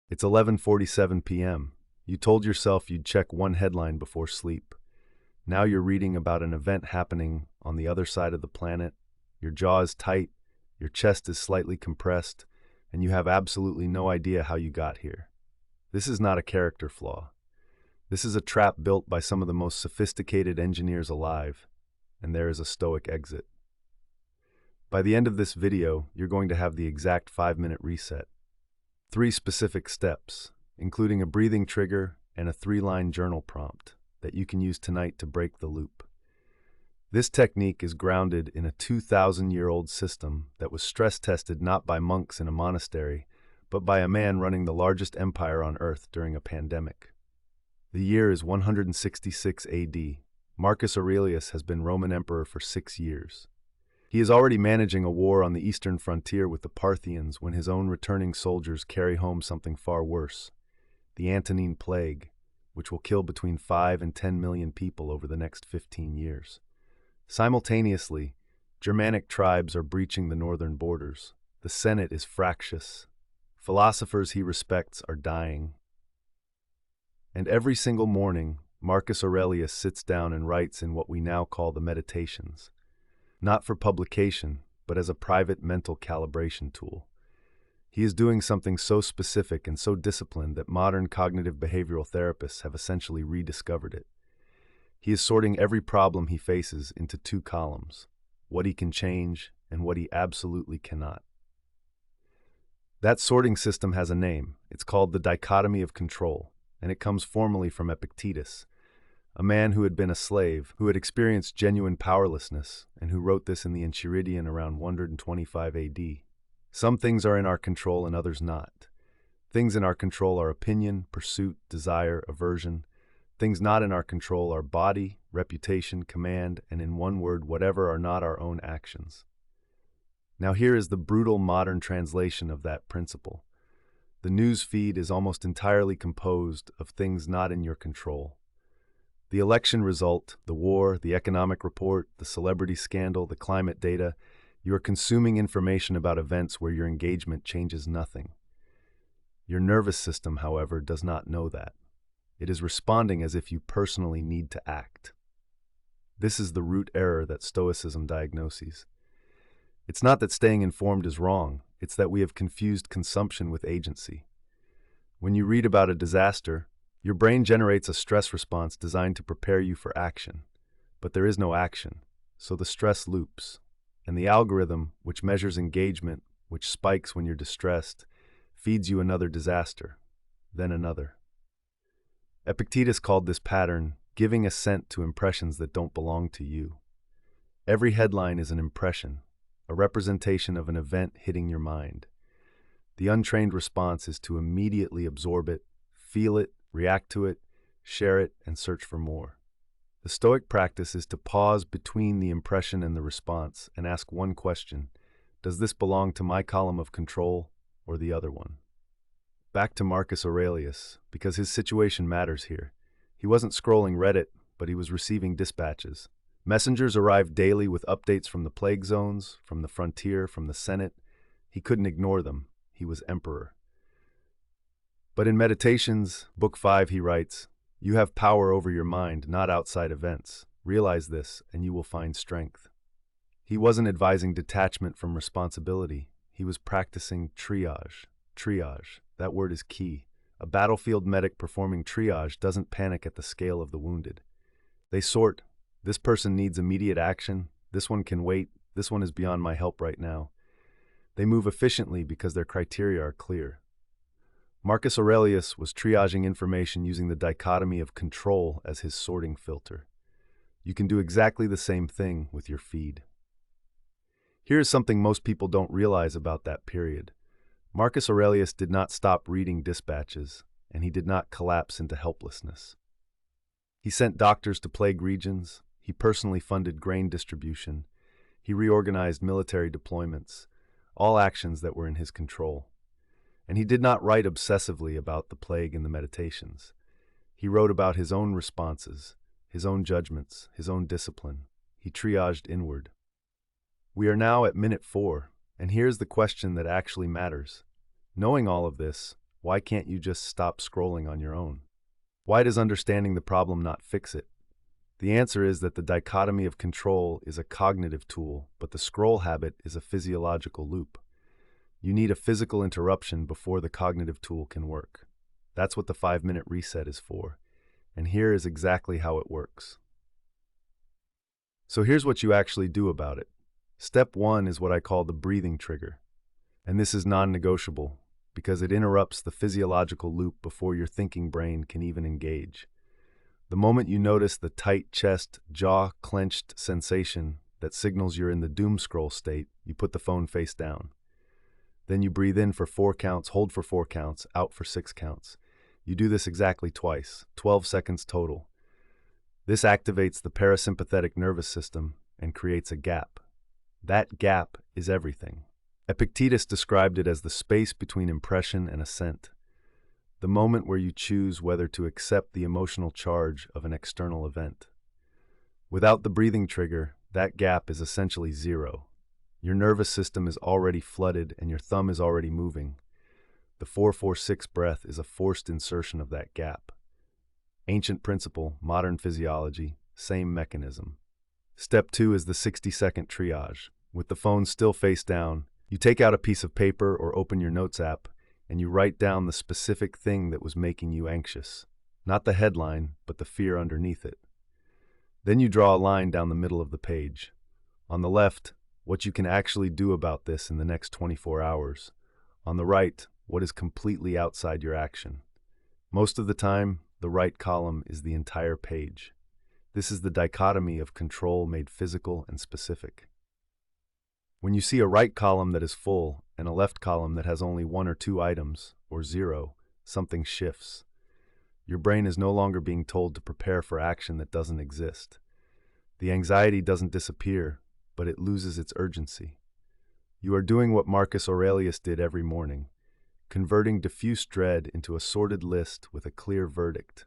It's 11:47 p.m. You told yourself you'd check one headline before sleep. Now you're reading about an event happening on the other side of the planet. Your jaw is tight, your chest is slightly compressed, and you have absolutely no idea how you got here. This is not a character flaw. This is a trap built by some of the most sophisticated engineers alive, and there is a Stoic exit. By the end of this video, you're going to have the exact 5-minute reset. 3 specific steps, including a breathing trigger and a 3-line journal prompt that you can use tonight to break the loop. This technique is grounded in a 2,000-year-old system that was stress-tested not by monks in a monastery, but by a man running the largest empire on Earth during a pandemic. The year is 166 AD. Marcus Aurelius has been Roman Emperor for 6 years. He is already managing a war on the eastern frontier with the Parthians when his own returning soldiers carry home something far worse, the Antonine Plague, which will kill between 5 and 10 million people over the next 15 years. Simultaneously, Germanic tribes are breaching the northern borders. The Senate is fractious. Philosophers he respects are dying. And every single morning, Marcus Aurelius sits down and writes in what we now call the Meditations. Not for publication, but as a private mental calibration tool. He is doing something so specific and so disciplined that modern cognitive behavioral therapists have essentially rediscovered it. He is sorting every problem he faces into 2 columns, what he can change and what he absolutely cannot. That sorting system has a name. It's called the dichotomy of control, and it comes formally from Epictetus, a man who had been a slave, who had experienced genuine powerlessness, and who wrote this in the Enchiridion around 125 AD. Some things are in our control and others not. Things in our control are opinion, pursuit, desire, aversion. Things not in our control are body, reputation, command, and in one word, whatever are not our own actions. Now here is the brutal modern translation of that principle. The news feed is almost entirely composed of things not in your control. The election result, the war, the economic report, the celebrity scandal, the climate data, you are consuming information about events where your engagement changes nothing. Your nervous system, however, does not know that. It is responding as if you personally need to act. This is the root error that Stoicism diagnoses. It's not that staying informed is wrong, it's that we have confused consumption with agency. When you read about a disaster, your brain generates a stress response designed to prepare you for action. But there is no action, so the stress loops. And the algorithm, which measures engagement, which spikes when you're distressed, feeds you another disaster, then another. Epictetus called this pattern giving assent to impressions that don't belong to you. Every headline is an impression, a representation of an event hitting your mind. The untrained response is to immediately absorb it, feel it, react to it, share it, and search for more. The Stoic practice is to pause between the impression and the response and ask one question: does this belong to my column of control or the other one? Back to Marcus Aurelius, because his situation matters here. He wasn't scrolling Reddit, but he was receiving dispatches. Messengers arrived daily with updates from the plague zones, from the frontier, from the Senate. He couldn't ignore them. He was emperor. But in Meditations, Book 5, he writes, "You have power over your mind, not outside events. Realize this, and you will find strength." He wasn't advising detachment from responsibility. He was practicing triage. Triage. That word is key. A battlefield medic performing triage doesn't panic at the scale of the wounded. They sort. This person needs immediate action. This one can wait. This one is beyond my help right now. They move efficiently because their criteria are clear. Marcus Aurelius was triaging information using the dichotomy of control as his sorting filter. You can do exactly the same thing with your feed. Here is something most people don't realize about that period. Marcus Aurelius did not stop reading dispatches, and he did not collapse into helplessness. He sent doctors to plague regions, he personally funded grain distribution, he reorganized military deployments, all actions that were in his control. And he did not write obsessively about the plague in the Meditations. He wrote about his own responses, his own judgments, his own discipline. He triaged inward. We are now at minute 4, and here's the question that actually matters. Knowing all of this, Why can't you just stop scrolling on your own? Why does understanding the problem not fix it? The answer is that the dichotomy of control is a cognitive tool, but the scroll habit is a physiological loop. You need a physical interruption before the cognitive tool can work. That's what the 5-minute reset is for. And here is exactly how it works. So here's what you actually do about it. Step 1 is what I call the breathing trigger. And this is non-negotiable because it interrupts the physiological loop before your thinking brain can even engage. The moment you notice the tight chest, jaw clenched sensation that signals you're in the doomscroll state, you put the phone face down. Then you breathe in for 4 counts, hold for 4 counts, out for 6 counts. You do this exactly twice, 12 seconds total. This activates the parasympathetic nervous system and creates a gap. That gap is everything. Epictetus described it as the space between impression and assent, the moment where you choose whether to accept the emotional charge of an external event. Without the breathing trigger, that gap is essentially zero. Your nervous system is already flooded and your thumb is already moving. The 4-4-6 breath is a forced insertion of that gap. Ancient principle, modern physiology, same mechanism. Step 2 is the 60-second triage. With the phone still face down, you take out a piece of paper or open your notes app and you write down the specific thing that was making you anxious. Not the headline, but the fear underneath it. Then you draw a line down the middle of the page. On the left, what you can actually do about this in the next 24 hours. On the right, what is completely outside your action. Most of the time, the right column is the entire page. This is the dichotomy of control made physical and specific. When you see a right column that is full and a left column that has only 1 or 2 items, or 0, something shifts. Your brain is no longer being told to prepare for action that doesn't exist. The anxiety doesn't disappear, but it loses its urgency. You are doing what Marcus Aurelius did every morning, converting diffuse dread into a sorted list with a clear verdict.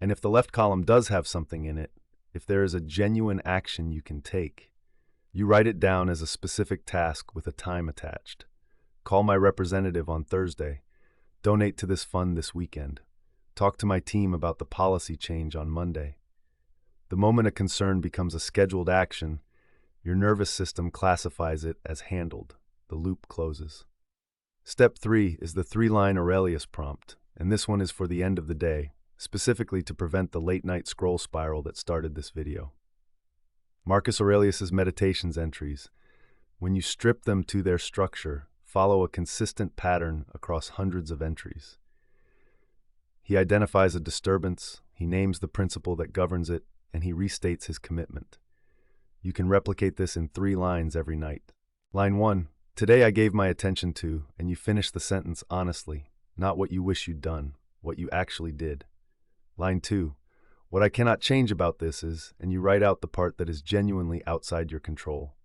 And if the left column does have something in it, if there is a genuine action you can take, you write it down as a specific task with a time attached. Call my representative on Thursday. Donate to this fund this weekend. Talk to my team about the policy change on Monday. The moment a concern becomes a scheduled action, your nervous system classifies it as handled. The loop closes. Step 3 is the 3-line Aurelius prompt, and this one is for the end of the day, specifically to prevent the late-night scroll spiral that started this video. Marcus Aurelius's meditations entries, when you strip them to their structure, follow a consistent pattern across hundreds of entries. He identifies a disturbance, he names the principle that governs it, and he restates his commitment. You can replicate this in 3 lines every night. Line 1, today I gave my attention to, and you finish the sentence honestly, not what you wish you'd done, what you actually did. Line 2, what I cannot change about this is, and you write out the part that is genuinely outside your control.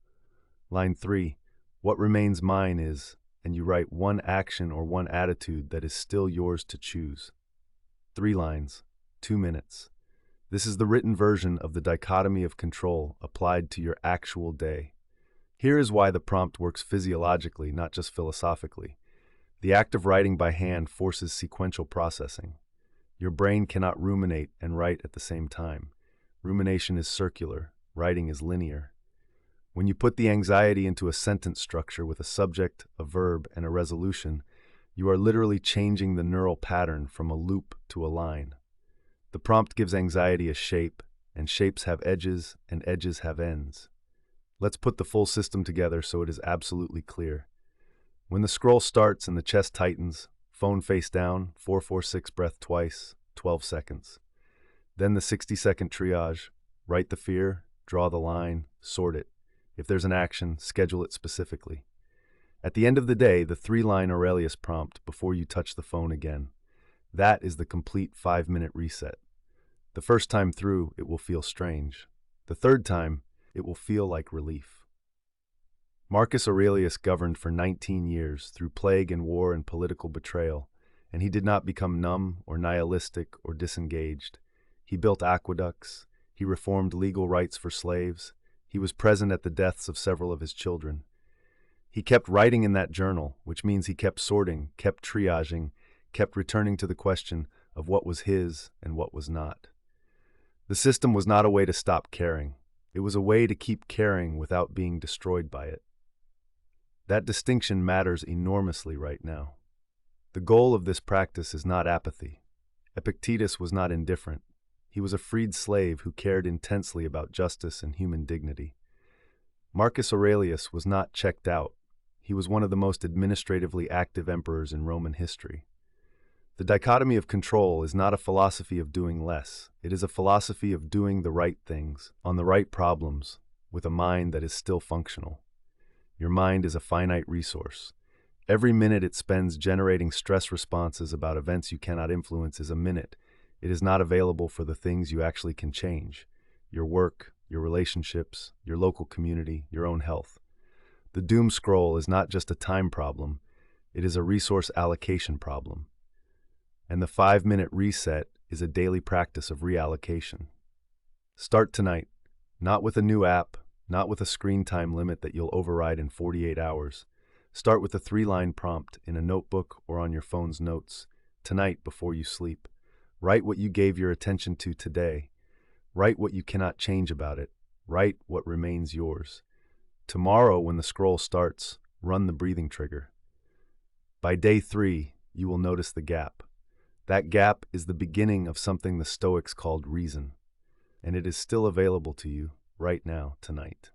Line 3, what remains mine is, and you write 1 action or 1 attitude that is still yours to choose. 3 lines, 2 minutes. This is the written version of the dichotomy of control applied to your actual day. Here is why the prompt works physiologically, not just philosophically. The act of writing by hand forces sequential processing. Your brain cannot ruminate and write at the same time. Rumination is circular, writing is linear. When you put the anxiety into a sentence structure with a subject, a verb, and a resolution, you are literally changing the neural pattern from a loop to a line. The prompt gives anxiety a shape, and shapes have edges, and edges have ends. Let's put the full system together so it is absolutely clear. When the scroll starts and the chest tightens, phone face down, 4-4-6 breath twice, 12 seconds. Then the 60-second triage, write the fear, draw the line, sort it. If there's an action, schedule it specifically. At the end of the day, the 3-line Aurelius prompt before you touch the phone again. That is the complete 5-minute reset. The first time through, it will feel strange. The third time, it will feel like relief. Marcus Aurelius governed for 19 years through plague and war and political betrayal, and he did not become numb or nihilistic or disengaged. He built aqueducts, he reformed legal rights for slaves, he was present at the deaths of several of his children. He kept writing in that journal, which means he kept sorting, kept triaging, kept returning to the question of what was his and what was not. The system was not a way to stop caring. It was a way to keep caring without being destroyed by it. That distinction matters enormously right now. The goal of this practice is not apathy. Epictetus was not indifferent. He was a freed slave who cared intensely about justice and human dignity. Marcus Aurelius was not checked out. He was one of the most administratively active emperors in Roman history. The dichotomy of control is not a philosophy of doing less. It is a philosophy of doing the right things, on the right problems, with a mind that is still functional. Your mind is a finite resource. Every minute it spends generating stress responses about events you cannot influence is a minute. It is not available for the things you actually can change: your work, your relationships, your local community, your own health. The doomscroll is not just a time problem, it is a resource allocation problem. And the 5-minute reset is a daily practice of reallocation. Start tonight, not with a new app, not with a screen time limit that you'll override in 48 hours. Start with a 3-line prompt in a notebook or on your phone's notes. Tonight, before you sleep, write what you gave your attention to today. Write what you cannot change about it. Write what remains yours. Tomorrow, when the scroll starts, run the breathing trigger. By day 3, you will notice the gap. That gap is the beginning of something the Stoics called reason, and it is still available to you right now, tonight.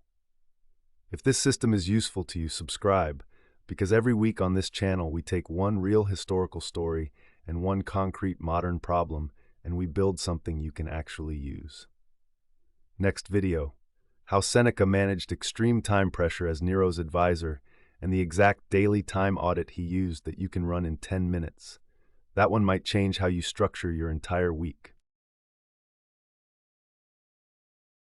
If this system is useful to you, subscribe, because every week on this channel we take one real historical story and one concrete modern problem, and we build something you can actually use. Next video: how Seneca managed extreme time pressure as Nero's advisor, and the exact daily time audit he used that you can run in 10 minutes. That one might change how you structure your entire week.